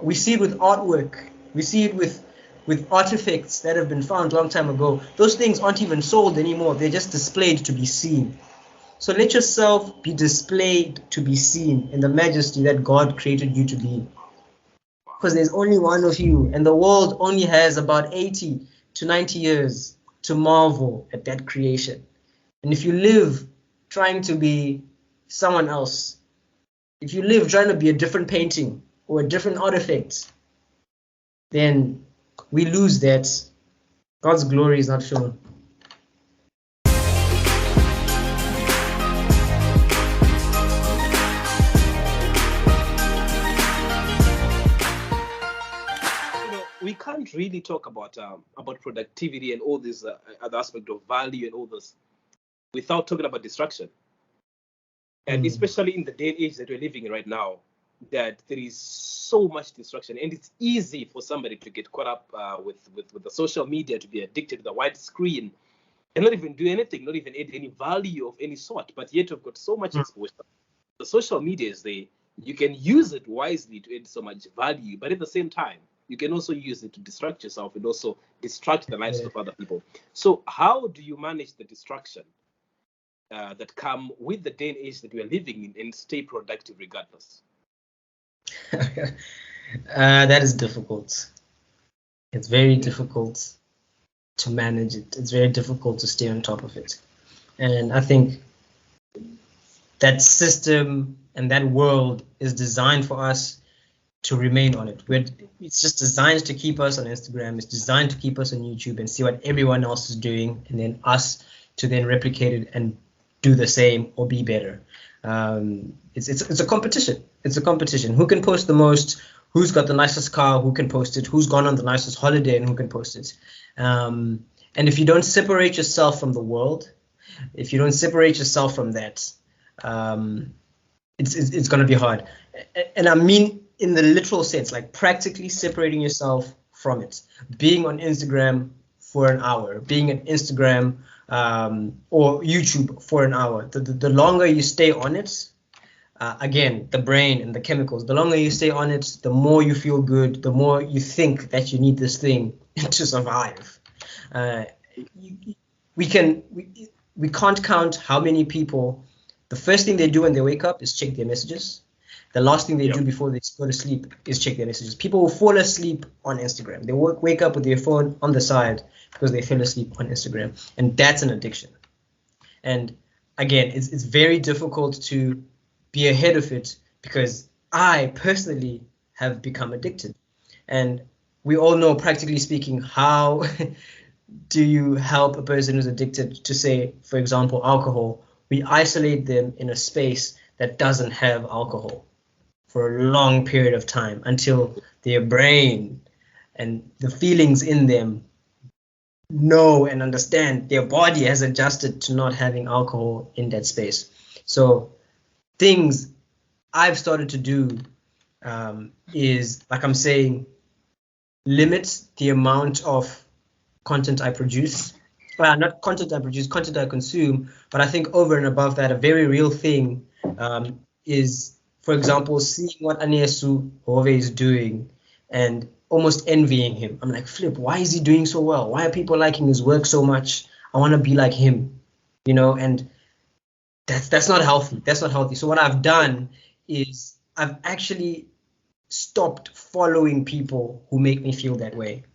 We see it with artwork. We see it with artifacts that have been found a long time ago. Those things aren't even sold anymore. They're just displayed to be seen. So let yourself be displayed to be seen in the majesty that God created you to be. Because there's only one of you, and the world only has about 80 to 90 years to marvel at that creation. And if you live trying to be someone else, if you live trying to be a different painting or a different artifact, then we lose that. God's glory is not shown. We can't really talk about productivity and all this other aspect of value and all this without talking about distraction. And especially in the day and age that we're living in right now, that there is so much distraction, and it's easy for somebody to get caught up with the social media, to be addicted to the wide screen and not even do anything, not even add any value of any sort. But yet we've got so much exposure. The social media is there. You can use it wisely to add so much value, but at the same time, you can also use it to distract yourself and also distract the lives of other people. So how do you manage the distraction that come with the day and age that we are living in and stay productive regardless? That is difficult. It's very difficult to manage it. It's very difficult to stay on top of it. And I think that system and that world is designed for us to remain on it. It's just designed to keep us on Instagram. It's designed to keep us on YouTube and see what everyone else is doing, and then us to then replicate it and do the same or be better. It's a competition. It's a competition. Who can post the most? Who's got the nicest car? Who can post it? Who's gone on the nicest holiday and who can post it? And if you don't separate yourself from the world, if you don't separate yourself from that, it's going to be hard. And I mean, in the literal sense, like practically separating yourself from it, being on Instagram for an hour, being on Instagram or YouTube for an hour. The longer you stay on it, again, the brain and the chemicals, the longer you stay on it, the more you feel good, the more you think that you need this thing to survive. We can't count how many people, the first thing they do when they wake up is check their messages. The last thing they do before they go to sleep is check their messages. People will fall asleep on Instagram. They wake up with their phone on the side because they fell asleep on Instagram. And that's an addiction. And again, it's very difficult to be ahead of it because I personally have become addicted. And we all know, practically speaking, how do you help a person who's addicted to, say, for example, alcohol? We isolate them in a space that doesn't have alcohol for a long period of time until their brain and the feelings in them know and understand their body has adjusted to not having alcohol in that space. So things I've started to do is, like I'm saying, limit the amount of content I produce. Well, not content I produce, content I consume, but I think over and above that, a very real thing is, for example, seeing what Aniesu Hove is doing and almost envying him. I'm like, flip, why is he doing so well? Why are people liking his work so much? I want to be like him, you know, and that's not healthy. That's not healthy. So what I've done is I've actually stopped following people who make me feel that way.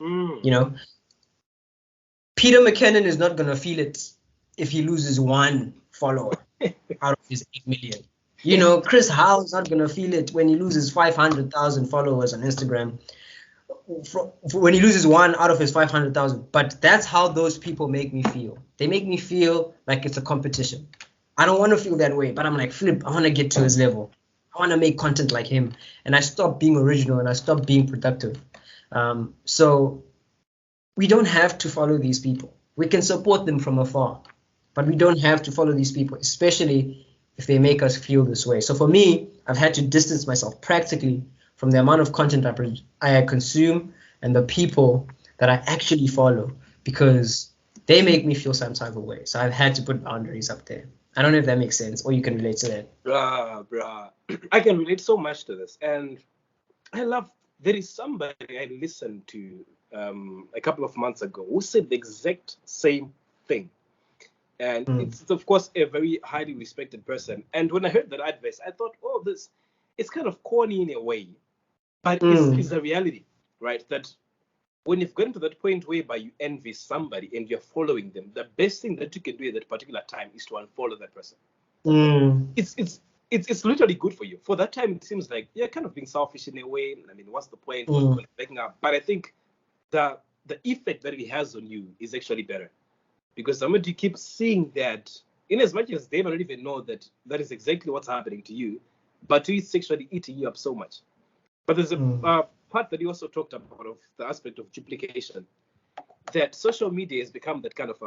You know, Peter McKinnon is not going to feel it if he loses one follower out of his 8 million. You know, Chris Howe is not going to feel it when he loses 500,000 followers on Instagram, when he loses one out of his 500,000. But that's how those people make me feel. They make me feel like it's a competition. I don't want to feel that way, but I'm like, flip, I want to get to his level. I want to make content like him. And I stopped being original and I stopped being productive. So we don't have to follow these people. We can support them from afar, but we don't have to follow these people, especially if they make us feel this way. So for me, I've had to distance myself practically from the amount of content I consume and the people that I actually follow, because they make me feel some type of way. So I've had to put boundaries up there. I don't know if that makes sense or you can relate to that. Bruh. I can relate so much to this. And I love. There is somebody I listened to a couple of months ago who said the exact same thing, and it's of course a very highly respected person. And when I heard that advice, I thought, oh, this it's kind of corny in a way, but it's the reality, right? That when you've gotten to that point whereby you envy somebody and you're following them, the best thing that you can do at that particular time is to unfollow that person. It's literally good for you. For that time, it seems like you're kind of being selfish in a way. I mean, what's the point? What's the point of breaking up? But I think the effect that it has on you is actually better, because the moment you keep seeing that, in as much as they might not even know that that is exactly what's happening to you, but it's actually eating you up so much. But there's a part that you also talked about of the aspect of duplication, that social media has become that kind of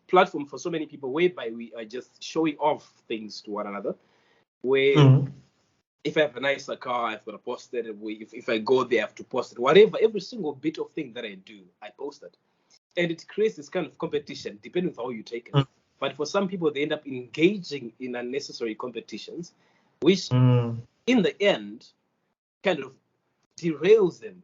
platform for so many people whereby we are just showing off things to one another. Where if I have a nicer car, I've got to post it. If I go there, I have to post it. Whatever, every single bit of thing that I do, I post it. And it creates this kind of competition, depending on how you take it. But for some people, they end up engaging in unnecessary competitions, which in the end kind of derails them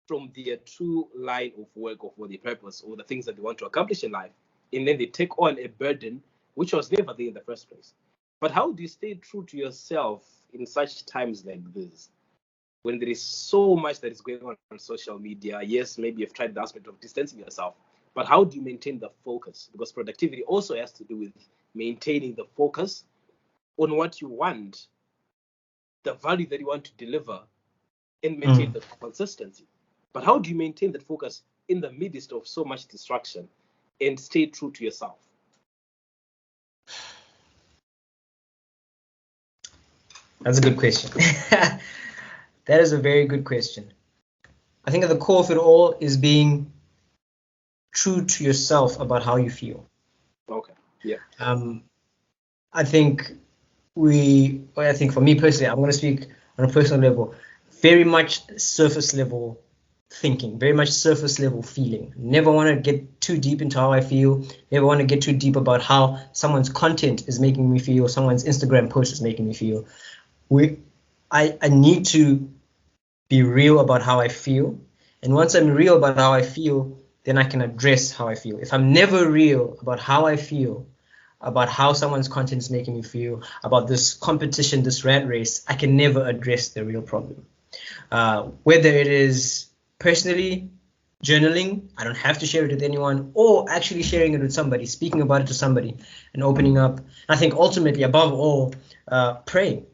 from their true line of work or for their purpose or the things that they want to accomplish in life. And then they take on a burden which was never there in the first place. But how do you stay true to yourself in such times like this, when there is so much that is going on social media? Yes, maybe you've tried the aspect of distancing yourself, but how do you maintain the focus? Because productivity also has to do with maintaining the focus on what you want, the value that you want to deliver, and maintain the consistency. But how do you maintain that focus in the midst of so much distraction and stay true to yourself? That's a good question. That is a very good question. I think at the core of it all is being true to yourself about how you feel. Okay. Yeah. I think for me personally, I'm going to speak on a personal level, very much surface level thinking, very much surface level feeling. Never want to get too deep into how I feel. Never want to get too deep about how someone's content is making me feel, someone's Instagram post is making me feel. I need to be real about how I feel. And once I'm real about how I feel, then I can address how I feel. If I'm never real about how I feel, about how someone's content is making me feel, about this competition, this rat race, I can never address the real problem. Whether it is personally journaling, I don't have to share it with anyone, or actually sharing it with somebody, speaking about it to somebody and opening up. I think ultimately, above all, praying.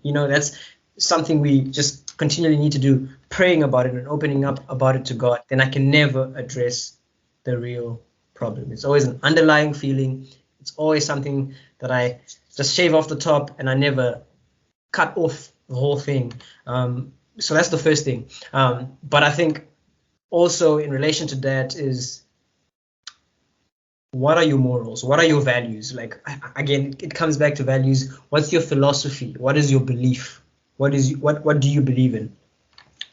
That's something we just continually need to do, praying about it and opening up about it to God. Then I can never address the real problem. It's always an underlying feeling. It's always something that I just shave off the top and I never cut off the whole thing. So that's the first thing. But I think also in relation to that is, what are your morals? What are your values? Like, again, it comes back to values. What's your philosophy? What is your belief? What do you believe in?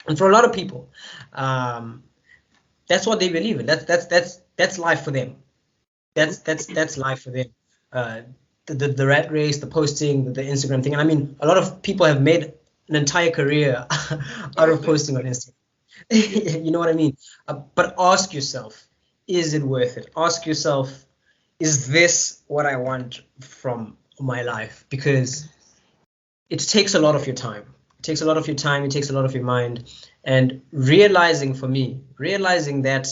And for a lot of people, that's what they believe in. That's life for them. That's life for them. The rat race, the posting, the Instagram thing. And I mean, a lot of people have made an entire career out of posting on Instagram. You know what I mean? But ask yourself, is it worth it? Ask yourself, is this what I want from my life? Because it takes a lot of your time. It takes a lot of your time. It takes a lot of your mind. And realizing that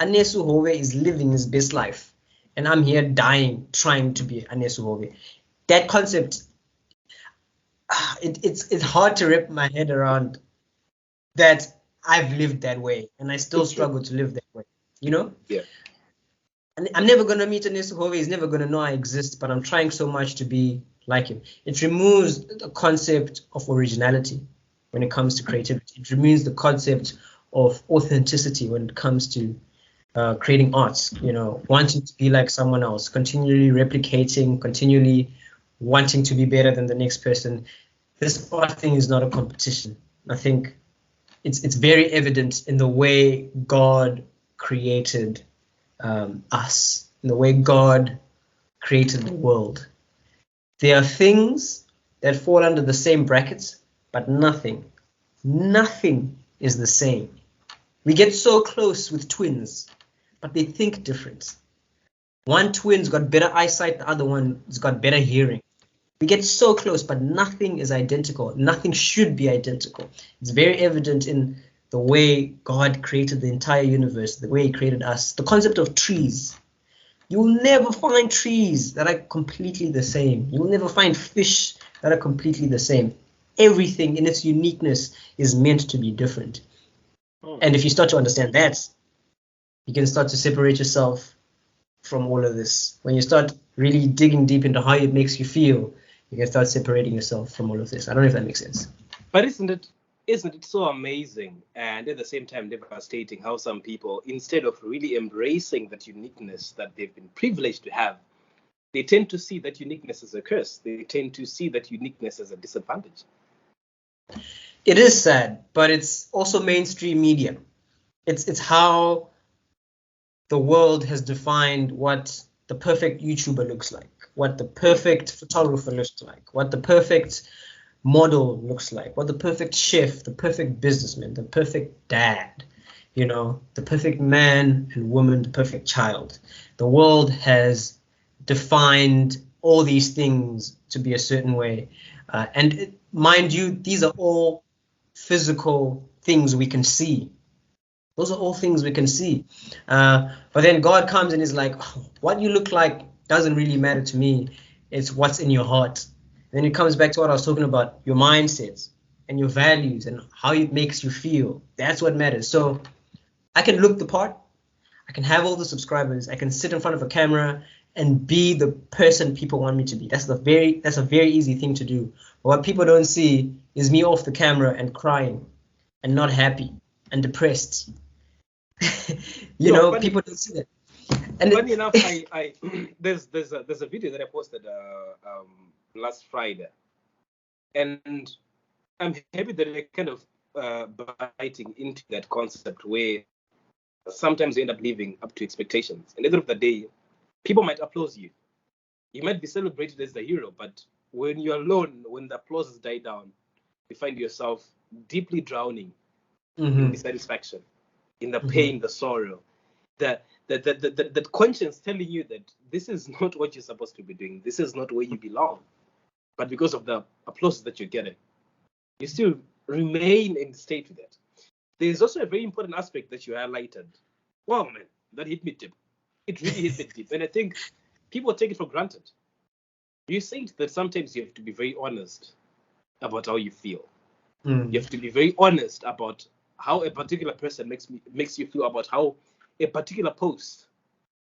Anesu Hove is living his best life, and I'm here dying trying to be Anesu Hove. That concept, it's hard to wrap my head around that I've lived that way and I still struggle to live that way, Yeah. And I'm never going to meet Anesu Hove. He's never going to know I exist, but I'm trying so much to be like him. It removes the concept of originality when it comes to creativity. It removes the concept of authenticity when it comes to creating arts, wanting to be like someone else, continually replicating, continually wanting to be better than the next person. This art thing is not a competition. I think it's very evident in the way God created us, in the way God created the world. There are things that fall under the same brackets, but nothing Nothing is the same. We get so close with twins, but they think different. One twin's got better eyesight, the other one's got better hearing. We get so close, but nothing is identical. Nothing should be identical. It's very evident in the way God created the entire universe, the way he created us. The concept of trees. You will never find trees that are completely the same. You will never find fish that are completely the same. Everything in its uniqueness is meant to be different. And if you start to understand that, you can start to separate yourself from all of this. When you start really digging deep into how it makes you feel, you can start separating yourself from all of this. I don't know if that makes sense. But isn't it so amazing and at the same time devastating how some people, instead of really embracing that uniqueness that they've been privileged to have, they tend to see that uniqueness as a curse. They tend to see that uniqueness as a disadvantage. It is sad, but it's also mainstream media. It's how the world has defined what the perfect YouTuber looks like, what the perfect photographer looks like, what the perfect model looks like, what the perfect chef, the perfect businessman, the perfect dad, the perfect man and woman, the perfect child. The world has defined all these things to be a certain way. Mind you, these are all physical things we can see. Those are all things we can see. But then God comes and is like, oh, what you look like doesn't really matter to me. It's what's in your heart. And then it comes back to what I was talking about, your mindsets and your values and how it makes you feel. That's what matters. So I can look the part. I can have all the subscribers. I can sit in front of a camera and be the person people want me to be. That's a very easy thing to do. But what people don't see is me off the camera and crying and not happy and depressed. People don't see that. And funny enough, I there's a video that I posted last Friday, and I'm happy that I kind of biting into that concept where sometimes you end up living up to expectations. And at the end of the day, people might applaud you. You might be celebrated as the hero, but when you're alone, when the applause die down, you find yourself deeply drowning in dissatisfaction, in the pain, the sorrow, that conscience telling you that this is not what you're supposed to be doing. This is not where you belong. But because of the applause that you're getting, you still remain in the state with it. There's also a very important aspect that you highlighted. Wow, man, that hit me deep. It really hit me deep. And I think people take it for granted. You said that sometimes you have to be very honest about how you feel. You have to be very honest about how a particular person makes you feel, about how a particular post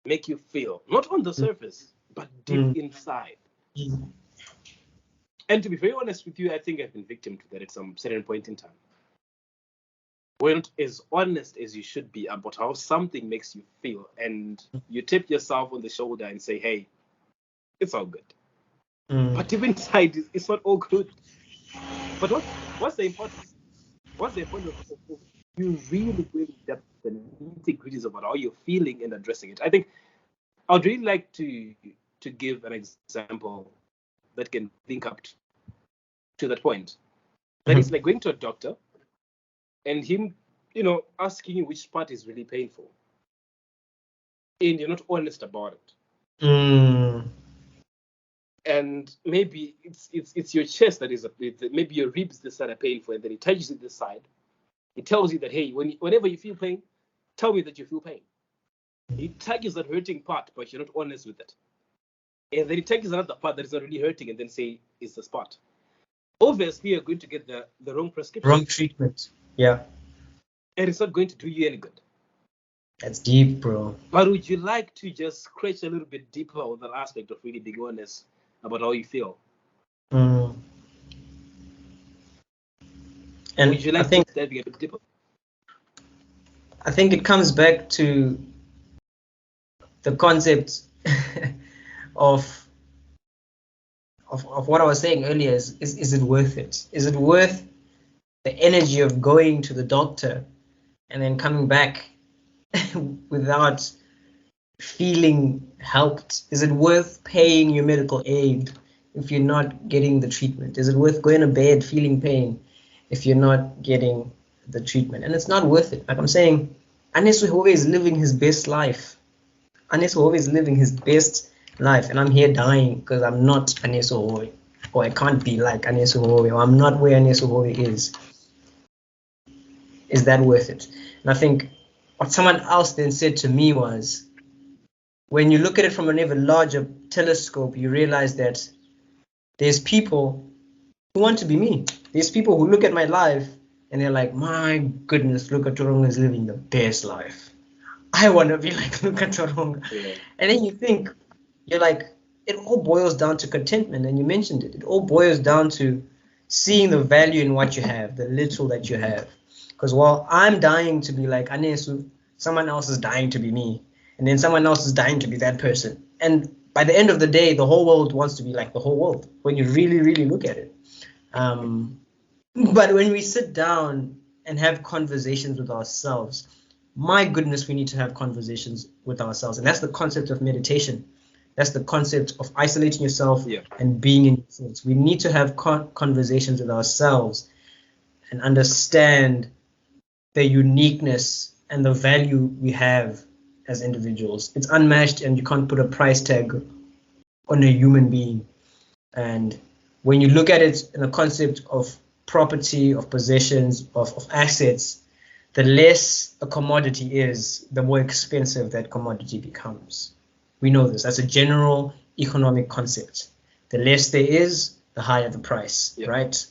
make you feel, not on the surface, but deep inside. And to be very honest with you, I think I've been victim to that at some certain point in time. Weren't as honest as you should be about how something makes you feel, and you tap yourself on the shoulder and say, hey, it's all good. But deep inside, it's not all good. But what's the importance? What's the importance of you really going depth and nitty-gritties about how you're feeling and addressing it? I think I'd really like to give an example that can link up to that point. That is like going to a doctor and him, asking you which part is really painful, and you're not honest about it. And maybe it's your chest that is maybe your ribs that are painful, and then he touches it this side. He tells you that, hey, whenever you feel pain, tell me that you feel pain. He touches that hurting part, but you're not honest with it. And then he touches another part that is not really hurting, and then say it's the spot. Obviously, you're going to get the wrong prescription. Wrong treatment. Yeah. And it's not going to do you any good. That's deep, bro. But would you like to just scratch a little bit deeper on that aspect of really being honest about how you feel? And would you like to dive a bit deeper? I think it comes back to the concept of what I was saying earlier. Is it worth it? Is it worth the energy of going to the doctor and then coming back without feeling helped? Is it worth paying your medical aid if you're not getting the treatment? Is it worth going to bed feeling pain if you're not getting the treatment, and it's not worth it. Like I'm saying, Anes Hove is living his best life. Anes Hove is living his best life, and I'm here dying because I'm not Anes Hove, or I can't be like Anes Hove, or I'm not where Anes Hove is. Is that worth it? And I think what someone else then said to me was, when you look at it from an even larger telescope, you realize that there's people who want to be me. There's people who look at my life and they're like, my goodness, Luca Toronga is living the best life. I want to be like Luca Toronga. Yeah. And then you think, you're like, it all boils down to contentment. And you mentioned it. It all boils down to seeing the value in what you have, the little that you have. Because while I'm dying to be like Anesu, someone else is dying to be me. And then someone else is dying to be that person. And by the end of the day, the whole world wants to be like the whole world when you really, really look at it. But when we sit down and have conversations with ourselves, my goodness, we need to have conversations with ourselves. And that's the concept of meditation. That's the concept of isolating yourself and being in your thoughts. We need to have conversations with ourselves and understand the uniqueness and the value we have as individuals. It's unmatched, and you can't put a price tag on a human being. And when you look at it in the concept of property, of possessions, of assets, the less a commodity is, the more expensive that commodity becomes. We know this. That's a general economic concept. The less there is, the higher the price, right?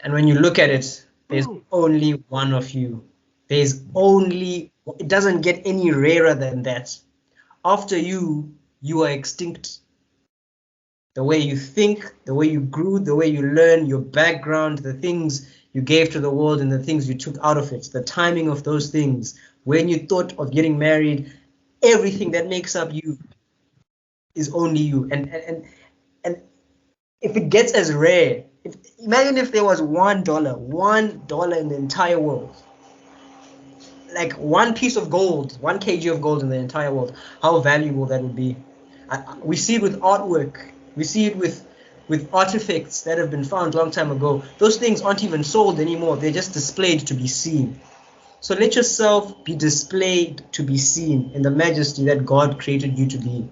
And when you look at it, there's only one of you. There's only, it doesn't get any rarer than that. After you, you are extinct. The way you think, the way you grew, the way you learn, your background, the things you gave to the world and the things you took out of it, the timing of those things, when you thought of getting married, everything that makes up you is only you. And if it gets as rare, imagine if there was $1 in the entire world, like one piece of gold, 1 kg of gold in the entire world, how valuable that would be. We see it with artwork. We see it with artifacts that have been found a long time ago. Those things aren't even sold anymore. They're just displayed to be seen. So let yourself be displayed to be seen in the majesty that God created you to be.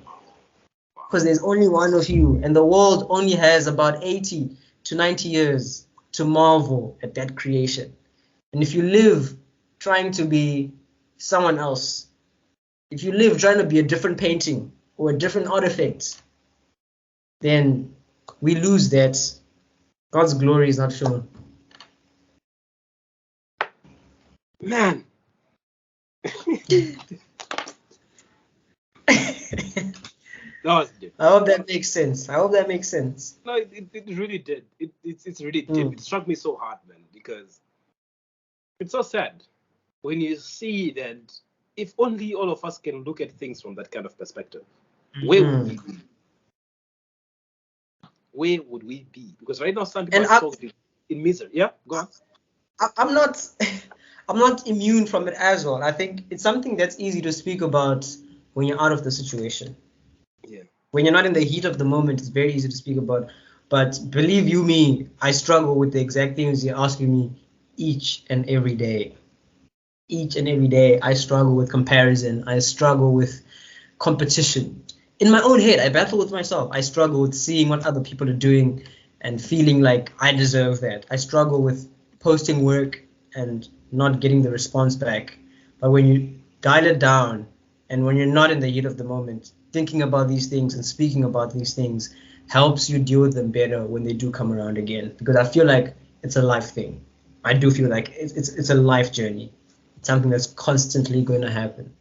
Because there's only one of you, and the world only has about 80 to 90 years to marvel at that creation. And if you live trying to be someone else, if you live trying to be a different painting or a different artifact, then we lose that. God's glory is not shown. Man. I hope that makes sense. No, it really did. It's really deep. It struck me so hard, man, because it's so sad when you see that if only all of us can look at things from that kind of perspective, where would we be? Where would we be? Because right now some people are talking in misery. Yeah, go on. I'm not immune from it as well. I think it's something that's easy to speak about when you're out of the situation. Yeah. When you're not in the heat of the moment, it's very easy to speak about. But believe you me, I struggle with the exact things you're asking me each and every day. Each and every day, I struggle with comparison. I struggle with competition. In my own head, I battle with myself. I struggle with seeing what other people are doing and feeling like I deserve that. I struggle with posting work and not getting the response back. But when you dial it down and when you're not in the heat of the moment, thinking about these things and speaking about these things helps you deal with them better when they do come around again. Because I feel like it's a life thing. I do feel like it's a life journey. It's something that's constantly going to happen.